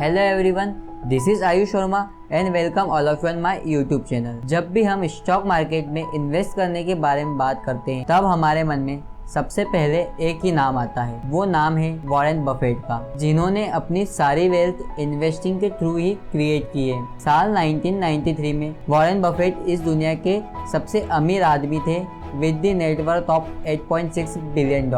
Hello everyone, this is Ayush Sharma and welcome all of you on my YouTube channel. जब भी हम stock market में invest करने के बारे में बात करते हैं तब हमारे मन में सबसे पहले एक ही नाम आता है। वो नाम है वॉरेन बफेट का, जिन्होंने अपनी सारी वेल्थ इन्वेस्टिंग के थ्रू ही क्रिएट की है। साल 1993 में वॉरेन बफेट इस दुनिया के सबसे अमीर आदमी थे with the net worth of $8.6 billion.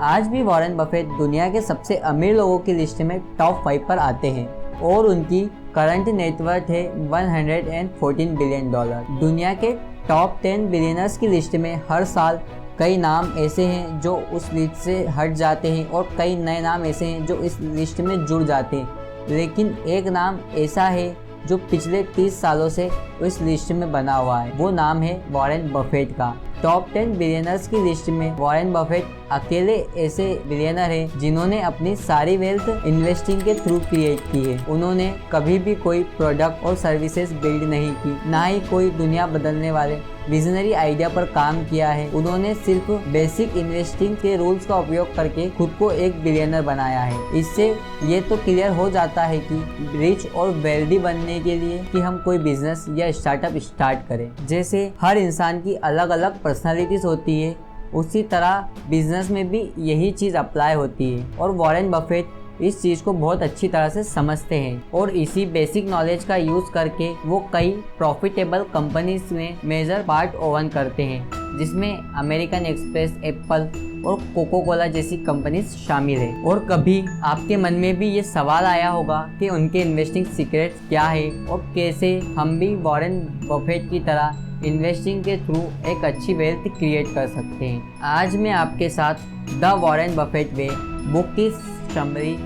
आज भी वॉरेन बफेट दुनिया के सबसे अमीर लोगों की लिस्ट में टॉप 5 पर आते हैं और उनकी करंट नेटवर्थ है $114 बिलियन। दुनिया के टॉप 10 बिलियनर्स की लिस्ट में हर साल कई नाम ऐसे हैं जो उस लिस्ट से हट जाते हैं और कई नए नाम ऐसे हैं जो इस लिस्ट में जुड़ जाते हैं। लेकिन एक नाम ऐसा है जो पिछले 30 सालों से इस लिस्ट में बना हुआ है। वो नाम है वॉरेन बफेट का। टॉप 10 बिलियनर्स की लिस्ट में वॉरेन बफेट अकेले ऐसे बिलियनर हैं जिन्होंने अपनी सारी वेल्थ इन्वेस्टिंग के थ्रू क्रिएट की है। उन्होंने कभी भी कोई प्रोडक्ट और सर्विसेज बिल्ड नहीं की, ना ही कोई दुनिया बदलने वाले विजनरी आइडिया पर काम किया है। उन्होंने सिर्फ बेसिक इन्वेस्टिंग के रूल्स का उपयोग करके खुद को एक बिलियनर बनाया है। इससे ये तो क्लियर हो जाता है कि रिच और वेल्दी बनने के लिए कि हम कोई बिजनेस या स्टार्टअप स्टार्ट करें। जैसे हर इंसान की अलग अलग पर्सनालिटीज होती है, उसी तरह बिजनेस में भी यही चीज़ अप्लाई होती है और वॉरेन बफेट इस चीज़ को बहुत अच्छी तरह से समझते हैं और इसी बेसिक नॉलेज का यूज़ करके वो कई प्रॉफिटेबल कंपनीज में मेजर पार्ट ओवन करते हैं, जिसमें अमेरिकन एक्सप्रेस, एप्पल और कोको कोला जैसी कंपनीज शामिल है। और कभी आपके मन में भी ये सवाल आया होगा कि उनके इन्वेस्टिंग सीक्रेट्स क्या है और कैसे हम भी वॉरेन बफेट की तरह इन्वेस्टिंग के थ्रू एक अच्छी वेल्थ क्रिएट कर सकते हैं। आज मैं आपके साथ the Warren Buffett way book की समरी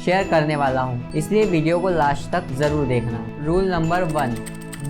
शेयर करने वाला हूँ, इसलिए वीडियो को लास्ट तक ज़रूर देखना। Rule number 1,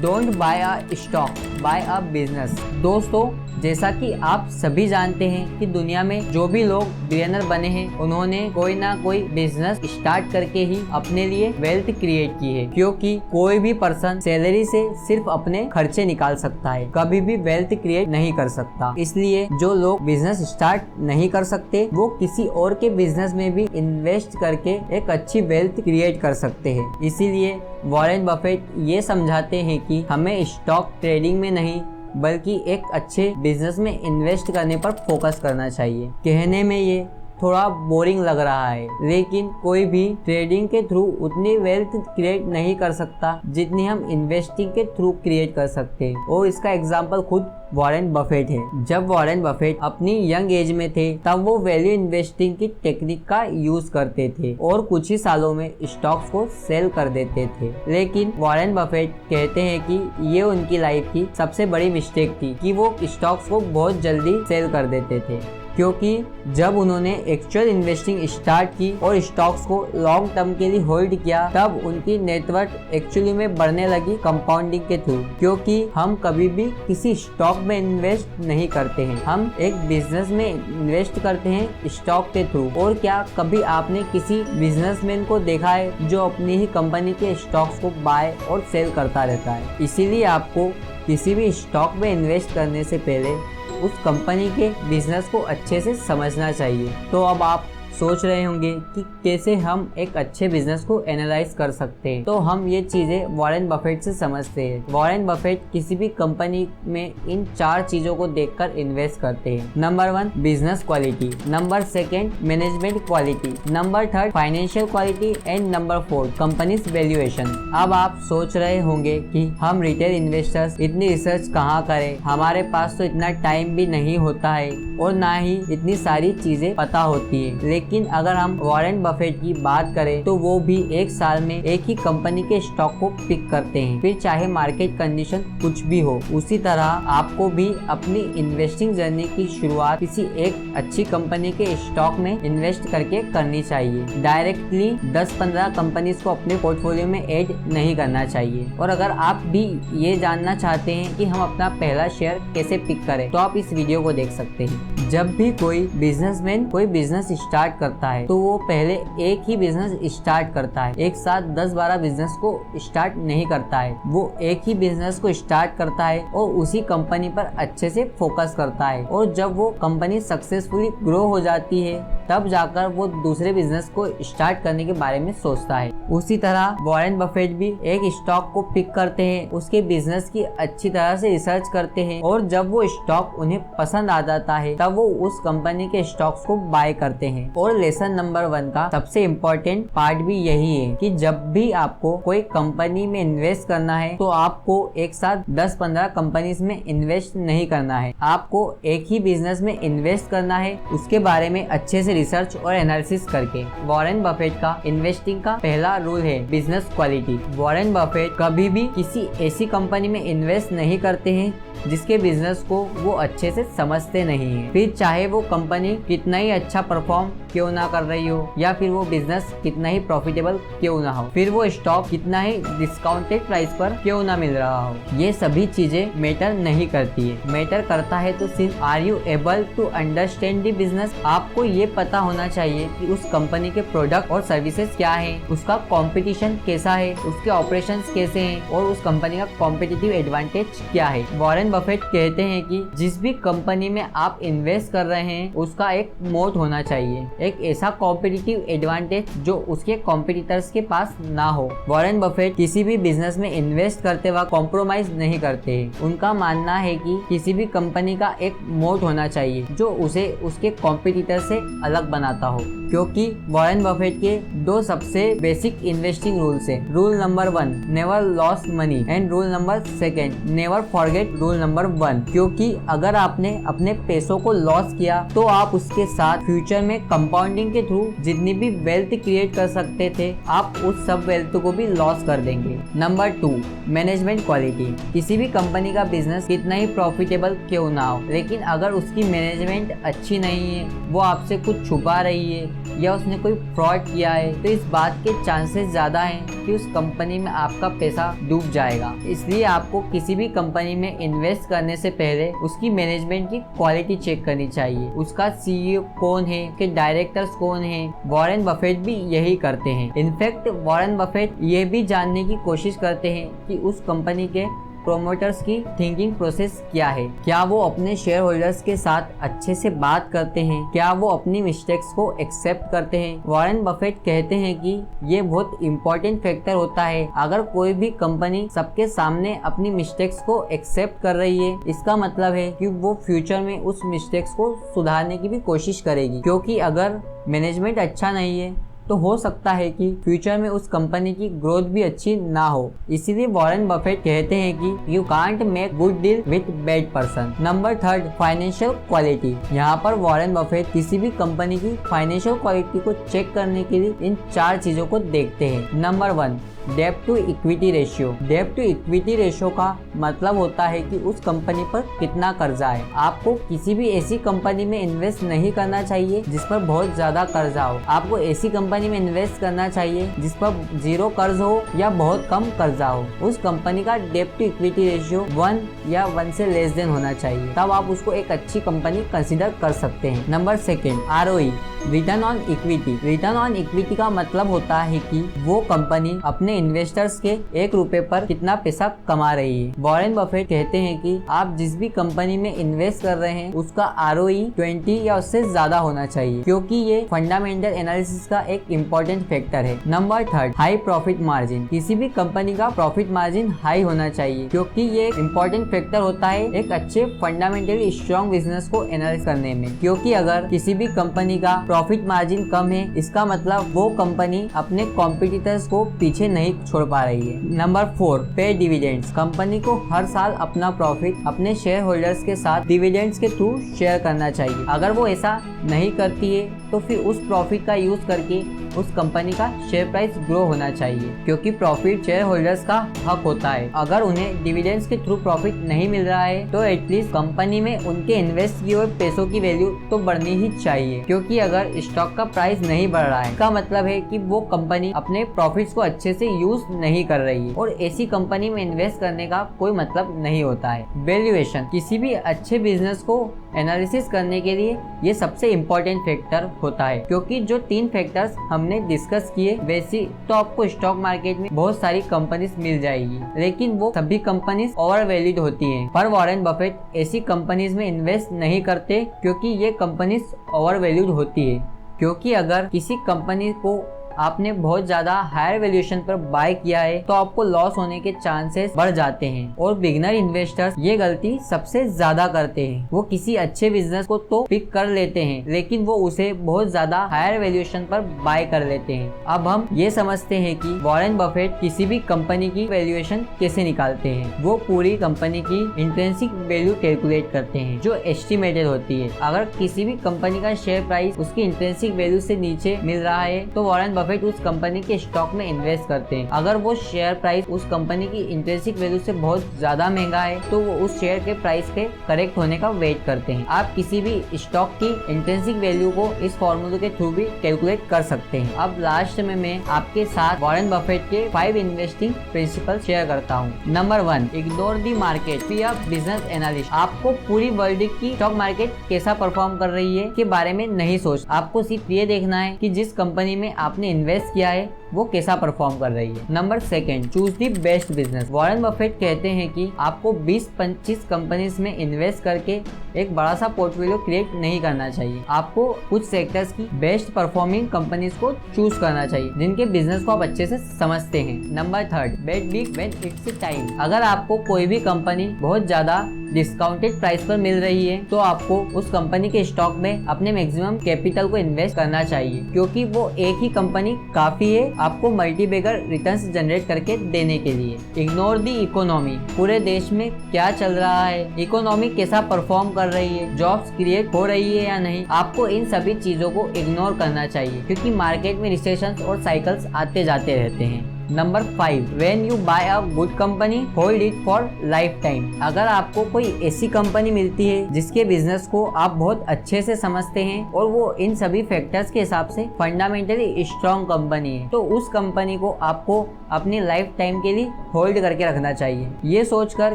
don't buy a stock, buy a business. दोस्तों, जैसा कि आप सभी जानते हैं कि दुनिया में जो भी लोग बिलियनर बने हैं उन्होंने कोई ना कोई बिजनेस स्टार्ट करके ही अपने लिए वेल्थ क्रिएट की है, क्योंकि कोई भी पर्सन सैलरी से सिर्फ अपने खर्चे निकाल सकता है, कभी भी वेल्थ क्रिएट नहीं कर सकता। इसलिए जो लोग बिजनेस स्टार्ट नहीं कर सकते वो किसी और के बिजनेस में भी इन्वेस्ट करके एक अच्छी वेल्थ क्रिएट कर सकते हैं। इसीलिए वॉरेन बफेट ये समझाते हैं कि हमें स्टॉक ट्रेडिंग में नहीं बल्कि एक अच्छे बिजनेस में इन्वेस्ट करने पर फोकस करना चाहिए। कहने में ये थोड़ा बोरिंग लग रहा है, लेकिन कोई भी ट्रेडिंग के थ्रू उतनी वेल्थ क्रिएट नहीं कर सकता जितनी हम इन्वेस्टिंग के थ्रू क्रिएट कर सकते हैं। और इसका एग्जांपल खुद वॉरेन बफेट है। जब वॉरेन बफेट अपनी यंग एज में थे तब वो वैल्यू इन्वेस्टिंग की टेक्निक का यूज करते थे और कुछ ही सालों में स्टॉक्स को सेल कर देते थे। लेकिन वॉरेन बफेट कहते हैं कि ये उनकी लाइफ की सबसे बड़ी मिस्टेक थी कि वो स्टॉक्स को बहुत जल्दी सेल कर देते थे, क्योंकि जब उन्होंने एक्चुअल इन्वेस्टिंग स्टार्ट की और स्टॉक्स को लॉन्ग टर्म के लिए होल्ड किया तब उनकी नेटवर्थ एक्चुअली में बढ़ने लगी कंपाउंडिंग के थ्रू। क्योंकि हम कभी भी किसी स्टॉक में इन्वेस्ट नहीं करते हैं, हम एक बिजनेस में इन्वेस्ट करते हैं स्टॉक के थ्रू। और क्या कभी आपने किसी बिजनेसमैन को देखा है जो अपनी ही कंपनी के स्टॉक्स को बाय और सेल करता रहता है? इसीलिए आपको किसी भी स्टॉक में इन्वेस्ट करने से पहले उस कंपनी के बिजनेस को अच्छे से समझना चाहिए। तो अब आप सोच रहे होंगे कि कैसे हम एक अच्छे बिजनेस को एनालाइज कर सकते हैं। तो हम ये चीजें वॉरेन बफेट से समझते हैं। वॉरेन बफेट किसी भी कंपनी में इन 4 चीजों को देखकर इन्वेस्ट करते हैं। Number 1, business quality. Number 2, management quality. Number 3, financial quality. And number 4, companies valuation. अब आप सोच रहे होंगे कि हम रिटेल इन्वेस्टर्स इतनी रिसर्च कहाँ करें, हमारे पास तो इतना टाइम भी नहीं होता है और ना ही इतनी सारी चीजें पता होती है। लेकिन अगर हम वॉरेन बफेट की बात करें तो वो भी एक साल में एक ही कंपनी के स्टॉक को पिक करते हैं, फिर चाहे मार्केट कंडीशन कुछ भी हो। उसी तरह आपको भी अपनी इन्वेस्टिंग जर्नी की शुरुआत किसी एक अच्छी कंपनी के स्टॉक में इन्वेस्ट करके करनी चाहिए। डायरेक्टली 10-15 कंपनीज को अपने पोर्टफोलियो में ऐड नहीं करना चाहिए। और अगर आप भी ये जानना चाहते हैं कि हम अपना पहला शेयर कैसे पिक करें तो आप इस वीडियो को देख सकते हैं। जब भी कोई बिजनेसमैन कोई बिजनेस स्टार्ट करता है तो वो पहले एक ही बिजनेस स्टार्ट करता है, एक साथ 10-12 बिजनेस को स्टार्ट नहीं करता है। वो एक ही बिजनेस को स्टार्ट करता है और उसी कंपनी पर अच्छे से फोकस करता है और जब वो कंपनी सक्सेसफुली ग्रो हो जाती है तब जाकर वो दूसरे बिजनेस को स्टार्ट करने के बारे में सोचता है। उसी तरह वॉरेन बफेट भी एक स्टॉक को पिक करते हैं, उसके बिजनेस की अच्छी तरह से रिसर्च करते हैं और जब वो स्टॉक उन्हें पसंद आ जाता है तब वो उस कंपनी के स्टॉक्स को बाय करते हैं। और लेसन नंबर 1 का सबसे इम्पोर्टेंट पार्ट भी यही है कि जब भी आपको कोई कंपनी में इन्वेस्ट करना है तो आपको एक साथ 10-15 कंपनीज में इन्वेस्ट नहीं करना है। आपको एक ही बिजनेस में इन्वेस्ट करना है, उसके बारे में अच्छे से रिसर्च और एनालिसिस करके। वॉरेन बफेट का इन्वेस्टिंग का पहला रूल है बिजनेस क्वालिटी। वॉरेन बफेट कभी भी किसी ऐसी कंपनी में इन्वेस्ट नहीं करते हैं जिसके बिजनेस को वो अच्छे से समझते नहीं है। फिर चाहे वो कंपनी कितना ही अच्छा परफॉर्म क्यों ना कर रही हो या फिर वो बिजनेस कितना ही प्रॉफिटेबल क्यों ना हो, फिर वो स्टॉक कितना ही डिस्काउंटेड प्राइस पर क्यों ना मिल रहा हो, ये सभी चीजें मैटर नहीं करती है। मैटर करता है तो सिर्फ are you able to understand the business. आपको ये पता होना चाहिए कि उस कंपनी के प्रोडक्ट और सर्विसेज क्या है, उसका कंपटीशन कैसा है, उसके ऑपरेशंस कैसे हैं और उस कंपनी का कॉम्पिटिटिव एडवांटेज क्या है। वॉरेन बफेट कहते हैं कि जिस भी कंपनी में आप इन्वेस्ट कर रहे हैं उसका एक मोट होना चाहिए, एक ऐसा कॉम्पिटिटिव एडवांटेज जो उसके कॉम्पिटिटर्स के पास ना हो। वॉरेन बफेट किसी भी बिजनेस में इन्वेस्ट करते वक्त कॉम्प्रोमाइज नहीं करते हैं। उनका मानना है कि किसी भी कंपनी का एक मोट होना चाहिए जो उसे उसके कॉम्पिटिटर से अलग बनाता हो, क्योंकि वॉरेन बफेट के 2 सबसे बेसिक इन्वेस्टिंग रूल्स हैं। Rule number 1 never loss money and rule number 2 never forget rule number 1। क्योंकि अगर आपने अपने पैसों को लॉस किया तो आप उसके साथ फ्यूचर में कंपाउंडिंग के थ्रू जितनी भी वेल्थ क्रिएट कर सकते थे आप उस सब वेल्थ को भी लॉस कर देंगे। Number 2 management quality. किसी भी कंपनी का बिजनेस कितना ही प्रॉफिटेबल क्यों ना हो, लेकिन अगर उसकी मैनेजमेंट अच्छी नहीं है, वो आपसे कुछ छुपा रही है या उसने कोई फ्रॉड किया है, तो इस बात के चांसेस ज़्यादा हैं कि उस कंपनी में आपका पैसा डूब जाएगा। इसलिए आपको किसी भी कंपनी में इन्वेस्ट करने से पहले उसकी मैनेजमेंट की क्वालिटी चेक करनी चाहिए। उसका सीईओ कौन है, उसके डायरेक्टर्स कौन है। वॉरेन बफेट भी यही करते हैं। इनफैक्ट वॉरेन बफेट ये भी जानने की कोशिश करते हैं कि उस कंपनी के प्रोमोटर्स की थिंकिंग प्रोसेस क्या है, क्या वो अपने शेयर होल्डर्स के साथ अच्छे से बात करते हैं, क्या वो अपनी मिस्टेक्स को एक्सेप्ट करते हैं। वॉरेन बफेट कहते हैं कि ये बहुत इंपॉर्टेंट फैक्टर होता है। अगर कोई भी कंपनी सबके सामने अपनी मिस्टेक्स को एक्सेप्ट कर रही है, इसका मतलब है कि वो फ्यूचर में उस मिस्टेक्स को सुधारने की भी कोशिश करेगी, क्योंकि अगर मैनेजमेंट अच्छा नहीं है तो हो सकता है कि फ्यूचर में उस कंपनी की ग्रोथ भी अच्छी ना हो। इसीलिए वॉरेन बफेट कहते हैं कि you can't make good deal with bad person. Number 3 financial quality. यहाँ पर वॉरेन बफेट किसी भी कंपनी की फाइनेंशियल क्वालिटी को चेक करने के लिए इन 4 चीजों को देखते हैं। नंबर 1 डेब्ट टू इक्विटी रेशियो। डेब्ट टू इक्विटी रेशियो का मतलब होता है कि उस कंपनी पर कितना कर्जा है। आपको किसी भी ऐसी कंपनी में इन्वेस्ट नहीं करना चाहिए जिस पर बहुत ज्यादा कर्जा हो। आपको ऐसी कंपनी में इन्वेस्ट करना चाहिए जिस पर 0 कर्ज हो या बहुत कम कर्जा हो। उस कंपनी का डेब्ट टू इक्विटी रेशियो 1 या 1 से लेस देन होना चाहिए, तब आप उसको एक अच्छी कंपनी कंसिडर कर सकते हैं। Number 2 ROE return on equity. Return on equity का मतलब होता है कि वो कंपनी अपने इन्वेस्टर्स के 1 रुपए पर कितना पैसा कमा रही है। वॉरेन बफेट कहते हैं कि आप जिस भी कंपनी में इन्वेस्ट कर रहे हैं उसका ROE 20 या उससे ज्यादा होना चाहिए, क्योंकि ये फंडामेंटल एनालिसिस का एक इम्पोर्टेंट फैक्टर है। Number 3 high profit margin. किसी भी कंपनी का प्रॉफिट मार्जिन हाई होना चाहिए, क्योंकि ये इम्पोर्टेंट फैक्टर होता है एक अच्छे फंडामेंटली स्ट्रॉन्ग बिजनेस को एनालाइज करने में। क्योंकि अगर किसी भी कंपनी का प्रॉफिट मार्जिन कम है, इसका मतलब वो कंपनी अपने कॉम्पिटिटर्स को पीछे नहीं छोड़ पा रही है। नंबर 4 पे डिविडेंड्स। कंपनी को हर साल अपना प्रॉफिट अपने शेयर होल्डर्स के साथ डिविडेंड्स के थ्रू शेयर करना चाहिए। अगर वो ऐसा नहीं करती है तो फिर उस प्रॉफिट का यूज करके उस कंपनी का शेयर प्राइस ग्रो होना चाहिए, क्योंकि प्रॉफिट शेयर होल्डर्स का हक होता है। अगर उन्हें डिविडेंड्स के थ्रू प्रॉफिट नहीं मिल रहा है तो एटलीस्ट कंपनी में उनके इन्वेस्ट किए हुए पैसों की वैल्यू तो बढ़नी ही चाहिए, क्योंकि अगर स्टॉक का प्राइस नहीं बढ़ रहा है इसका मतलब है कि वो कंपनी अपने प्रॉफिट्स को अच्छे से यूज नहीं कर रही है, और ऐसी कंपनी में इन्वेस्ट करने का कोई मतलब नहीं होता है। वैल्यूएशन। किसी भी अच्छे बिजनेस को एनालिसिस करने के लिए ये सबसे इम्पोर्टेंट फैक्टर होता है, क्योंकि जो 3 फैक्टर्स हमने डिस्कस किए वैसी तो आपको स्टॉक मार्केट में बहुत सारी कंपनीज मिल जाएगी, लेकिन वो सभी कंपनीज ओवर वैल्यूड होती हैं। पर वॉरेन बफेट ऐसी कंपनीज में इन्वेस्ट नहीं करते, क्योंकि ये कंपनीज ओवर वैल्यूड होती है, क्योंकि अगर किसी कंपनी को आपने बहुत ज्यादा हायर वैल्यूएशन पर बाय किया है तो आपको लॉस होने के चांसेस बढ़ जाते हैं। और बिगनर इन्वेस्टर्स ये गलती सबसे ज्यादा करते हैं। वो किसी अच्छे बिजनेस को तो पिक कर लेते हैं लेकिन वो उसे बहुत ज्यादा हायर वैल्यूएशन पर बाय कर लेते हैं। अब हम ये समझते हैं कि वॉरेन बफेट किसी भी कंपनी की वैल्यूएशन कैसे निकालते हैं। वो पूरी कंपनी की इंट्रिंसिक वैल्यू कैलकुलेट करते हैं जो एस्टिमेटेड होती है। अगर किसी भी कंपनी का शेयर प्राइस उसकी इंट्रिंसिक वैल्यू से नीचे मिल रहा है तो वॉरेन बफेट उस कंपनी के स्टॉक में इन्वेस्ट करते हैं। अगर वो शेयर प्राइस उस कंपनी की इंट्रिंसिक वैल्यू से बहुत ज्यादा महंगा है तो वो उस शेयर के प्राइस के करेक्ट होने का वेट करते हैं। आप किसी भी स्टॉक की इंट्रिंसिक वैल्यू को इस फॉर्मूले के थ्रू भी कैलकुलेट कर सकते हैं। अब लास्ट में मैं आपके साथ वॉरेन बफेट के 5 इन्वेस्टिंग प्रिंसिपल शेयर करता हूँ। Number 1, ignore the market, be a business analyst. आपको पूरी वर्ल्ड की स्टॉक मार्केट कैसा परफॉर्म कर रही है के बारे में नहीं सोच, आपको सिर्फ ये देखना है कि जिस कंपनी में आपने इन्वेस्ट किया है वो कैसा परफॉर्म कर रही है। Number 2, choose the best business. Warren Buffett कहते हैं कि आपको 20-25 कंपनीज में इन्वेस्ट करके एक बड़ा सा पोर्टफोलियो क्रिएट नहीं करना चाहिए। आपको कुछ सेक्टर्स की बेस्ट परफॉर्मिंग कंपनीज को चूज करना चाहिए जिनके बिजनेस को आप अच्छे से समझते हैं। Number 3, bet big when it's time. अगर आपको कोई भी कंपनी बहुत ज्यादा डिस्काउंटेड प्राइस पर मिल रही है तो आपको उस कंपनी के स्टॉक में अपने मैक्सिमम कैपिटल को इन्वेस्ट करना चाहिए क्योंकि वो एक ही कंपनी काफी है आपको मल्टीबैगर रिटर्न्स जनरेट करके देने के लिए। इग्नोर द इकोनॉमी, पूरे देश में क्या चल रहा है, इकोनॉमी कैसा परफॉर्म कर रही है, जॉब्स क्रिएट हो रही है या नहीं, आपको इन सभी चीजों को इग्नोर करना चाहिए क्योंकि मार्केट में रिसेशंस और साइकिल्स आते जाते रहते हैं। Number 5, when you buy a good company hold it for lifetime. अगर आपको कोई ऐसी कंपनी मिलती है जिसके बिजनेस को आप बहुत अच्छे से समझते हैं और वो इन सभी फैक्टर्स के हिसाब से फंडामेंटली स्ट्रॉन्ग कंपनी है तो उस कंपनी को आपको अपनी लाइफ टाइम के लिए होल्ड करके रखना चाहिए, ये सोचकर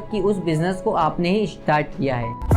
कि उस बिजनेस को आपने ही स्टार्ट किया है।